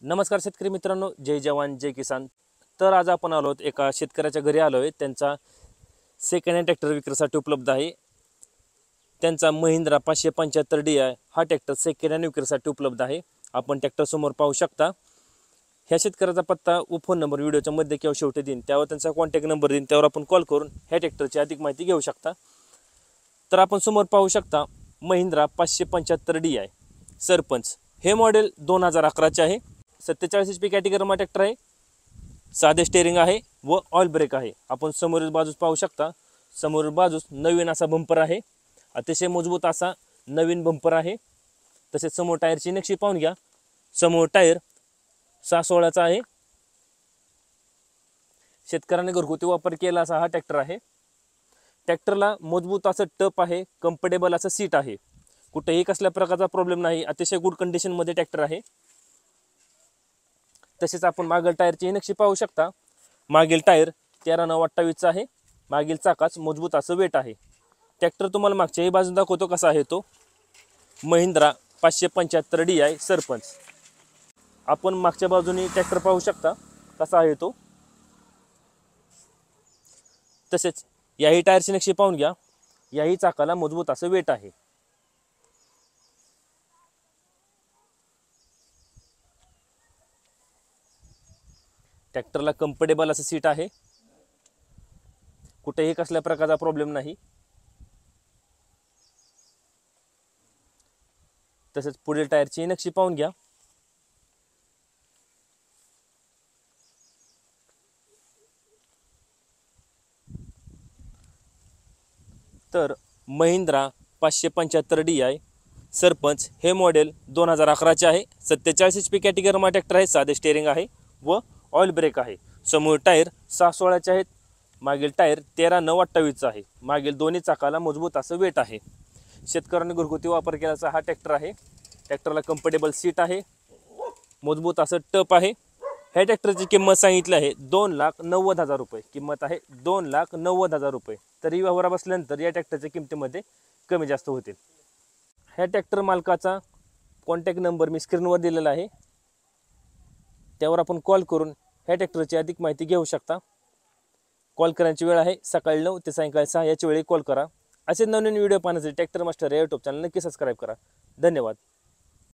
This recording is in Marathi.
नमस्कार शेतकरी मित्रांनो, जय जवान जय किसान। तर आज आपण आलो आहोत एका शेतकऱ्याच्या घरी आलो आहे। त्यांचा सेकंड हँड ट्रॅक्टर विक्रीसाठी उपलब्ध आहे। त्यांचा महिंद्रा 575 DI हा ट्रॅक्टर सेकंड हँड विक्रीसाठी उपलब्ध आहे। आपण ट्रॅक्टर समोर पाहू शकता। ह्या शेतकऱ्याचा पत्ता व फोन नंबर व्हिडिओच्या मध्ये किंवा शेवटी देईन, त्यावर त्यांचा कॉन्टॅक्ट नंबर देईन, त्यावर आपण कॉल करून ह्या ट्रॅक्टरची अधिक माहिती घेऊ शकता। तर आपण समोर पाहू शकता महिंद्रा 575 DI सरपंच। हे मॉडेल 2011चे आहे। 47 HP कॅटेगरीमा ट्रॅक्टर आहे। साधे स्टेअरिंग आहे व ऑइल ब्रेक आहे। आपण समोरील बाजूस पाहू शकता, समोरील बाजूस नवीन असा बंपर आहे, अतिशय मजबूत असा नवीन बंपर आहे। तसेच समोर टायरची नक्षी पाहून घ्या। समोर टायर 6/16चा आहे। शेतकऱ्याने घरगुती वापर केला असा हा ट्रॅक्टर आहे। ट्रॅक्टरला मजबूत असं टप आहे, कम्फर्टेबल असं सीट आहे, कुठेही कसल्या प्रकारचा प्रॉब्लेम नाही, अतिशय गुड कंडिशन मध्ये ट्रॅक्टर आहे। तसेच आपण मागील टायरची नक्षी पाहू शकता। मागील टायर 13/9/28 आहे। मागील चाकाच मजबूत असं वेट आहे। ट्रॅक्टर तुम्हाला मागच्याही बाजून दाखवतो कसा आहे तो। महिंद्रा 575 DI सरपंच। आपण मागच्या बाजूने ट्रॅक्टर पाहू शकता कसा आहे तो। तसेच याही टायरची नक्षी पाहून घ्या। याही चाकाला मजबूत असं वेट आहे। ट्रॅक्टरला कम्फर्टेबल असं सीट आहे, कुठेही कसल्या प्रकारचा प्रॉब्लेम नाही। तसेच पुढील टायरची नक्षी पाहून घ्या। तर महिंद्रा 575 DI सरपंच हे मॉडेल 2011चे आहे। 47 HP कॅटेगरीमा ट्रॅक्टर आहे। साधे स्टेअरिंग आहे व ऑइल ब्रेक आहे। समोर टायर 6/16चे आहेत। मागील टायर 13/9/28 आहे। मागील दोन्ही चाकाला मजबूत असं वेट आहे। शेतकऱ्यांनी घरगुती वापर केल्याचा हा ट्रॅक्टर आहे। ट्रॅक्टरला कम्फर्टेबल सीट आहे, मजबूत असं टप आहे। ह्या ट्रॅक्टरची किंमत सांगितली आहे 2,90,000 रुपये। किंमत आहे 2,90,000 रुपये। तरी व्यवहार बसल्यानंतर या ट्रॅक्टरच्या किमतीमध्ये कमी जास्त होतील। ह्या ट्रॅक्टर मालकाचा कॉन्टॅक्ट नंबर मी स्क्रीनवर दिलेला आहे, त्यावर आपण कॉल करून ह्या ट्रॅक्टरची अधिक माहिती घेऊ शकता। कॉल करण्याची वेळ आहे सकाळी 9 ते सायंकाळी 6 याची वेळी कॉल करा। असे नवीन व्हिडिओ पाहण्यासाठी ट्रॅक्टर मास्टर या यूट्यूब चॅनल नक्की सबस्क्राईब करा। धन्यवाद।